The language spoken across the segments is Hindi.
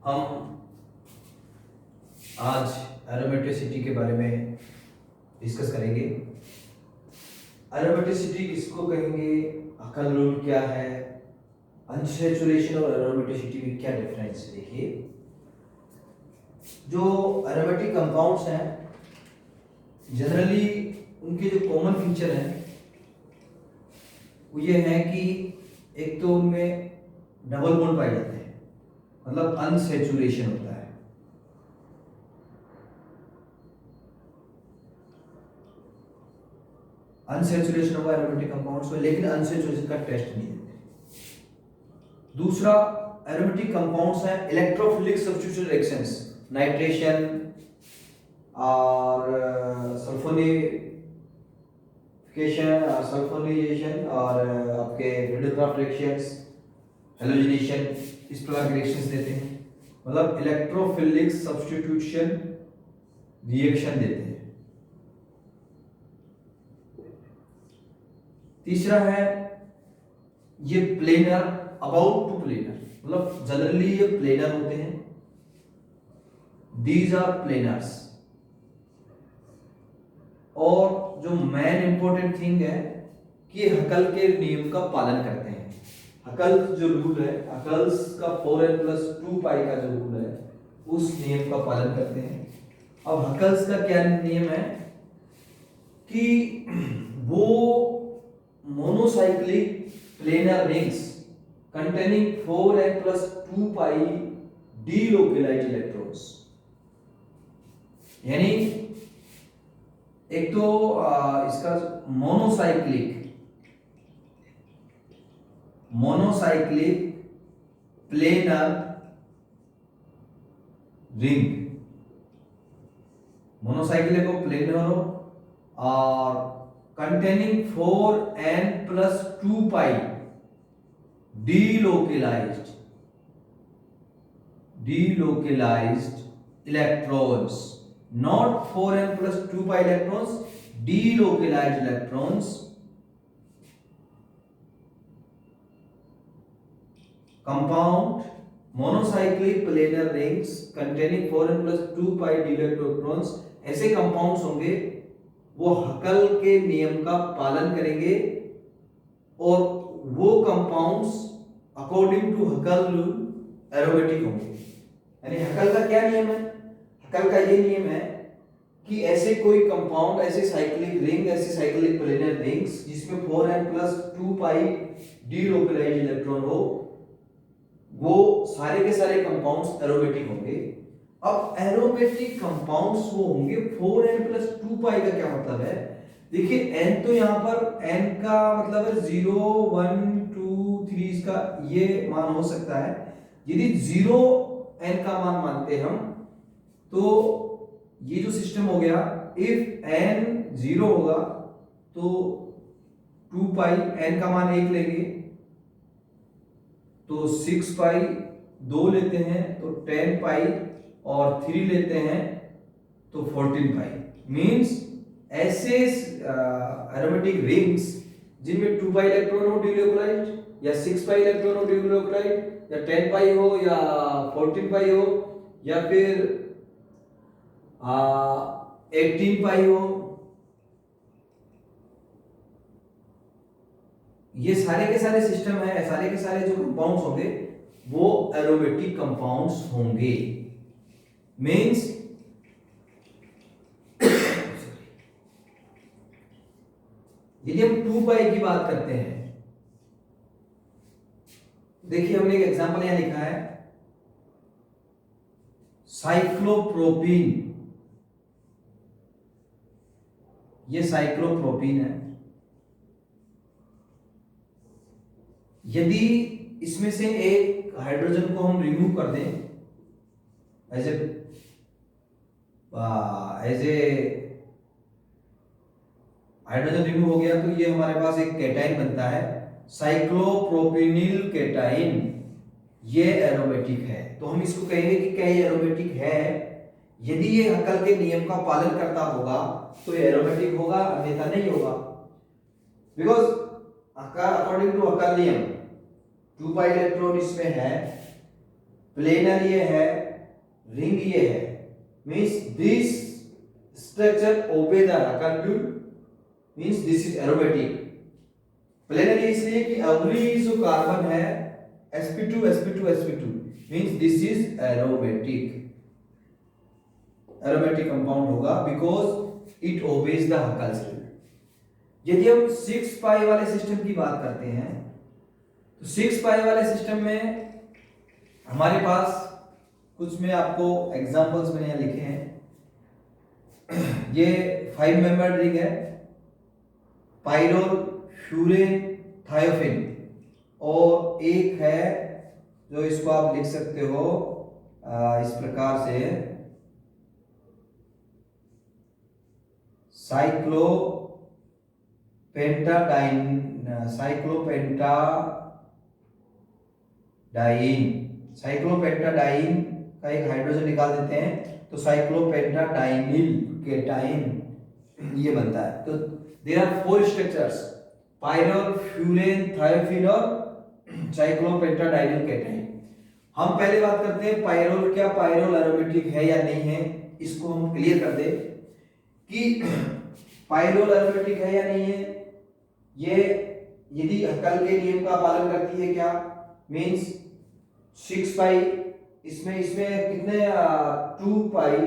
हम आज एरोमेटिसिटी के बारे में डिस्कस करेंगे। एरोमेटिसिटी किसको कहेंगे, अकल रूल क्या है, अनसैचुरेशन और एरोमेटिसिटी में क्या डिफरेंस है। देखिए, जो एरोमेटिक कंपाउंड्स हैं जनरली उनके जो कॉमन फीचर हैं वो ये है कि एक तो उनमें डबल बॉन्ड पाए जाते हैं, मतलब अनसैचुरेशन होता है। अनसैचुरेशन होगा एरोमेटिक कंपाउंड्स में, लेकिन अनसैचुरेशन का टेस्ट नहीं देते। दूसरा, एरोमेटिक कंपाउंड्स हैं इलेक्ट्रोफिलिक सब्स्टिट्यूशन रिएक्शंस, नाइट्रेशन और सल्फोनेशन और आपके रेडोक्राफ्ट रिएक्शंस, हैलोजिनेशन, इस प्रकार के रिएक्शंस देते हैं, मतलब इलेक्ट्रोफिलिक सब्स्टिट्यूशन रिएक्शन देते हैं। तीसरा है ये प्लेनर, अबाउट टू प्लेनर, मतलब जनरली ये प्लेनर होते हैं। These are planars. और जो मेन इंपॉर्टेंट थिंग है कि हकल के नियम का पालन करते हैं। हकल जो रूल है, हकल्स का 4n+2 पाई का जो रूल है उस नियम का पालन करते हैं। अब हकल्स का क्या नियम है कि वो monocyclic planar rings containing 4n+2 pi delocalized electrons, यानी एक तो इसका मोनोसाइक्लिक प्लेनर रिंग, मोनोसाइक्लिक को प्लेनर हो और containing 4n+2 pi delocalized electrons, not 4n+2 pi electrons, delocalized electrons, compound monocyclic planar rings containing 4n+2 pi delocalized electrons, ऐसे कंपाउंड्स होंगे वो हकल के नियम का पालन करेंगे और वो compounds according to Huckel rule aromatic होंगे। यानी हकल का क्या नियम है, हकल का ये नियम है कि ऐसे कोई कंपाउंड, ऐसे साइक्लिक रिंग, ऐसे साइक्लिक प्लेनर रिंग्स जिसमें 4n+2 पाई डीलोकलाइज्ड इलेक्ट्रॉन हो, वो सारे के सारे कंपाउंड्स एरोमेटिक होंगे। अब एरोमेटिक कंपाउंड्स वो होंगे 4n+2 पाई का क्या मतलब है, देखिए n तो यहाँ पर n का मतलब है 0 1 2 3, इसका ये मान हो सकता है। यदि 0 n का मान मानते हम तो ये जो सिस्टम हो गया, इफ n 0 होगा तो 2 पाई, n का मान 1 लेंगे तो 6 पाई, 2 लेते हैं तो 10 पाई और 3 लेते हैं तो 14 पाई। मींस ऐसे एरोमेटिक रिंग्स जिनमें 2 पाई इलेक्ट्रॉन हो डीलोकलाइज्ड, या 6 पाई इलेक्ट्रॉन हो डीलोकलाइज्ड, या 10 पाई हो, या 14 पाई हो, या फिर 18 पाई हो, ये सारे के सारे सिस्टम है, सारे के सारे जो कंपाउंड्स होंगे वो एरोमेटिक कंपाउंड्स होंगे। मींस यदि हम 2 पाई की बात करते हैं, देखिए हमने एक एग्जांपल यहां लिखा है, साइक्लोप्रोपीन, ये साइक्लोप्रोपीन है। यदि इसमें से एक हाइड्रोजन को हम रिमूव कर दें एज ए हाइड्रोजन रिमूव हो गया तो ये हमारे पास एक कैटाइन बनता है, साइक्लोप्रोपिनिल कैटाइन। ये एरोमेटिक है, तो हम इसको कहेंगे कि क्या ये एरोमेटिक है। यदि ये हकल के नियम का पालन करता होगा तो ये एरोमेटिक होगा, अन्यथा नहीं होगा। बिकॉज अकॉर्डिंग टू हकल नियम 2 पाई इलेक्ट्रॉन इसमें है प्लेनर ये है, रिंग ये है, means this structure obey the Huckel rule, means this is aromatic. Planar इसलिए कि एवरी जो कार्बन है sp2 sp2 sp2 means this is aromatic, aromatic compound होगा because it obeys the Huckel's rule. यदि हम 6 पाई वाले सिस्टम की बात करते हैं तो 6 पाई वाले सिस्टम में हमारे पास कुछ में आपको एग्जांपल्स मैंने यहां लिखे हैं। ये 5 मेंबर्ड रिंग है, पाइरोल, फ्यूरेन, थायोफिन, और एक है जो इसको आप लिख सकते हो इस प्रकार से साइक्लोपेंटाडाइन का एक हाइड्रोजन निकाल देते हैं तो साइक्लोपेंटाडाइनिल केटाइन ये बनता है। तो there are 4 structures, pyrrole, furan, thiophene और साइक्लोपेंटाडाइनिल केटाइन। हम पहले बात करते हैं पाइरोल, क्या पाइरोल एरोमेटिक है या नहीं है, इसको हम क्लियर कर दें कि पाइरोल एरोमेटिक है या नहीं है। ये यदि हकल के नियम का पालन करती है क्या, मींस 6 पाई, इसमें कितने 2 पाई,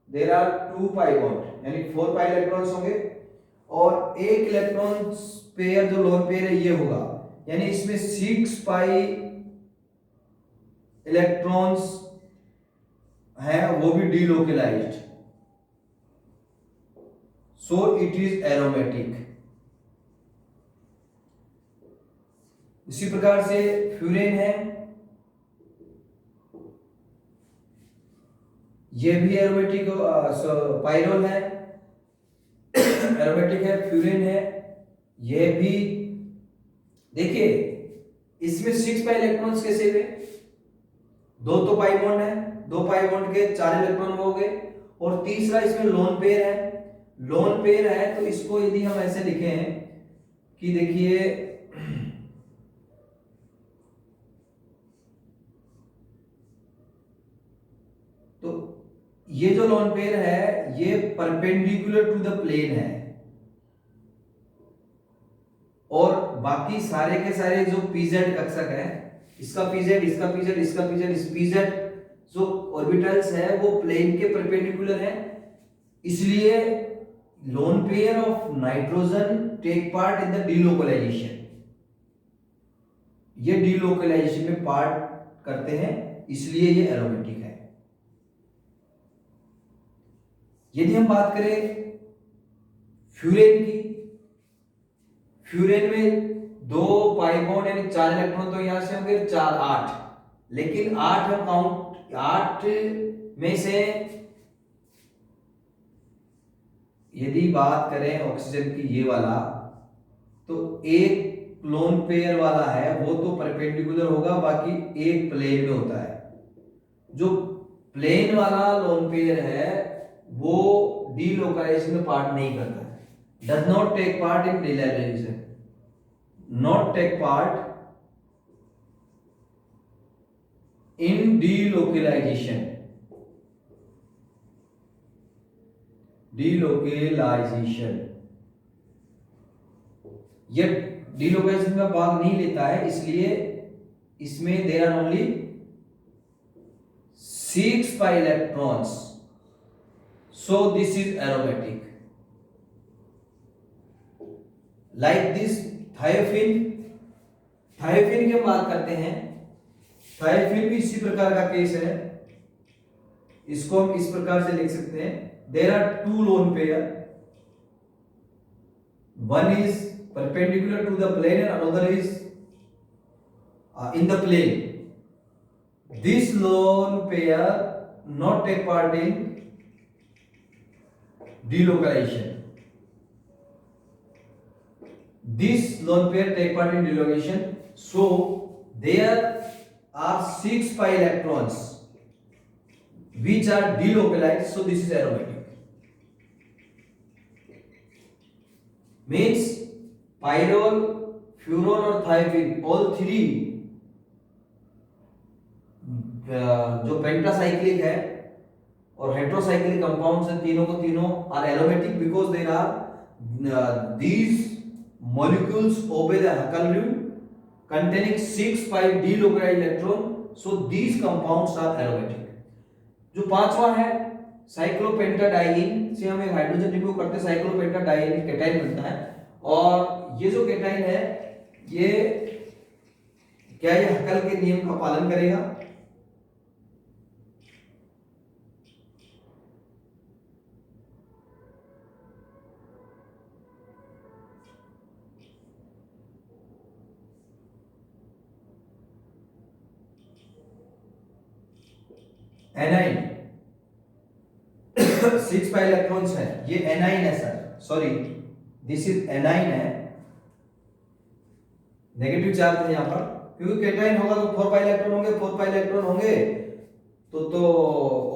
देयर आर 2 पाई बॉन्ड यानी 4 पाई इलेक्ट्रॉन्स होंगे और एक इलेक्ट्रॉन पेयर जो लोन पेयर है ये होगा, यानी इसमें 6 पाई इलेक्ट्रॉन्स है वो भी delocalised, so it is aromatic. इसी प्रकार से फ्यूरेन है, ये भी एरोमेटिक, पाइरोल है एरोमेटिक है, फ्यूरेन है, ये भी। देखिए इसमें 6 पाई इलेक्ट्रॉन्स कैसे हुए, 2 तो पाई बॉन्ड है, 2 पाई बॉन्ड के 4 इलेक्ट्रॉन हो गए, और तीसरा इसमें लोन पेयर है। लोन पेयर है तो इसको यदि हम ऐसे लिखे हैं कि देखिए तो ये जो लोन पेयर है ये परपेंडिकुलर टू द प्लेन है, और बाकी सारे के सारे जो पीजेड कक्षक है, इसका पीजेड, इसका पीजेड, इसका पीजेड, इस पीजेड जो ऑर्बिटल्स है वो प्लेन के परपेंडिकुलर है, इसलिए lone pair of nitrogen take part in the delocalization, ये डीलोकलाइजेशन में पार्ट करते हैं, इसलिए ये एरोमेटिक है। यदि हम बात करें फ्यूरेन की, फ्यूरेन में 2 पाई बॉन्ड यानी 4 इलेक्ट्रॉन तो यहां से होंगे 4 8, लेकिन 8 हम काउंट 8 में से यदि बात करें ऑक्सीजन की ये वाला, तो एक लोन पेयर वाला है वो तो परपेंडिकुलर होगा, बाकी एक प्लेन में होता है। जो प्लेन वाला लोन पेयर है वो डीलोकलाइजेशन में पार्ट नहीं करता है, does not take part in delocalization, not take part in delocalization, delocalization ये डीलोकलाइजेशन का भाग नहीं लेता है, इसलिए इसमें there are only 6 pi electrons, so this is aromatic। like this thiophene, thiophene की हम बात करते हैं, थायोफिन भी इसी प्रकार का केस है, इसको हम इस प्रकार से लिख सकते हैं, there are 2 lone pair, one is perpendicular to the plane and another is in the plane, this lone pair not take part in delocalization, this lone pair take part in delocalization, so there are 6 pi electrons which are delocalized, so this is aromatic, means pyrrole, furone और thiophin all 3 जो पेंटासाइक्लिक है और हेट्रोसाइक्लिक कंपाउंड्स हैं, तीनों को तीनों are aromatic because there are these molecules obey the Huckel rule containing 6 pi delocalized electron, so these compounds are aromatic. जो पांचवा है साइक्लोपेंटाडाइईन से हम एक हाइड्रोजन रिमूव करते हैं, साइक्लोपेंटाडाइईन केटाइन बनता है। और ये जो केटाइन है ये क्या ये हकल के नियम का पालन करेगा? एनाइन 6 पाई इलेक्ट्रॉन्स है, ये एनाइन है sir, sorry this is A9 है, नेगेटिव चार्ज है यहाँ पर, क्योंकि केटाइन होगा तो 4 पाई इलेक्ट्रॉन होंगे, 4 पाई इलेक्ट्रॉन होंगे तो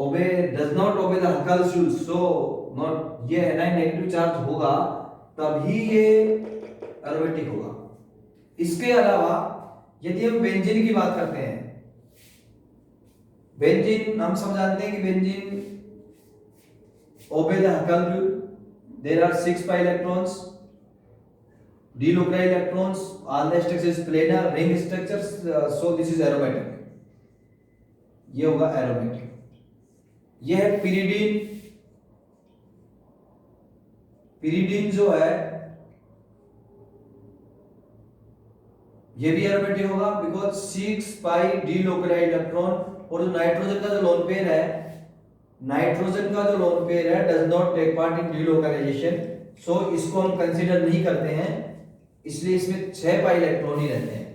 obey does not obey the Huckel's rule, so not, ये एनाइन नेगेटिव चार्ज होगा तभी ये एरोमेटिक होगा। इसके अलावा यदि हम बेंजीन की बात करते हैं, बेंजीन हम सब जानते हैं कि benzene obey the Huckel rule, there are 6 pi electrons, delocalized electrons, all the structures planar ring structures, so this is aromatic, ये होगा aromatic। ये है pyridine, pyridine जो है ये भी एरोमेटिक होगा बिकॉज 6 पाई delocalized इलेक्ट्रॉन, और जो नाइट्रोजन का जो लोन पेयर है, नाइट्रोजन का जो लोन पेयर है does not take part in delocalization, so इसको हम कंसीडर नहीं करते हैं, इसलिए इसमें 6 पाई इलेक्ट्रॉन ही रहते हैं।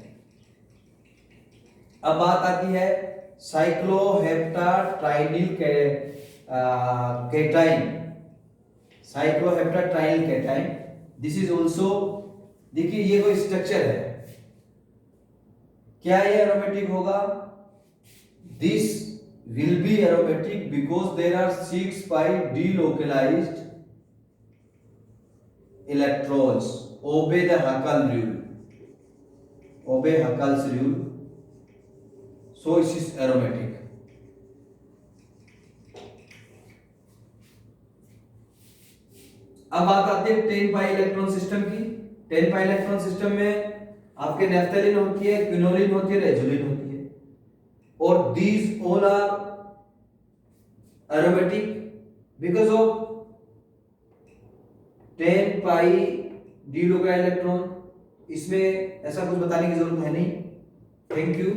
अब बात आती है cycloheptatrienyl cation, cycloheptatrienyl cation, this is also, देखिए ये कोई स्ट्रक्चर है, क्या ये एरोमेटिक होगा? This will be aromatic because there are 6 pi delocalized electrons, obey the Huckel rule, obey Huckel's rule, so it is aromatic। अब बात आती है 10 पाई इलेक्ट्रॉन सिस्टम की। 10 पाई इलेक्ट्रॉन सिस्टम में आपके नेफ्थलीन होती है, क्विनोलिन होती है, रेजुलिन होती है, और these all are aromatic because of 10 pi delocalized electron। इसमें ऐसा कुछ बताने की जरूरत है नहीं। Thank you.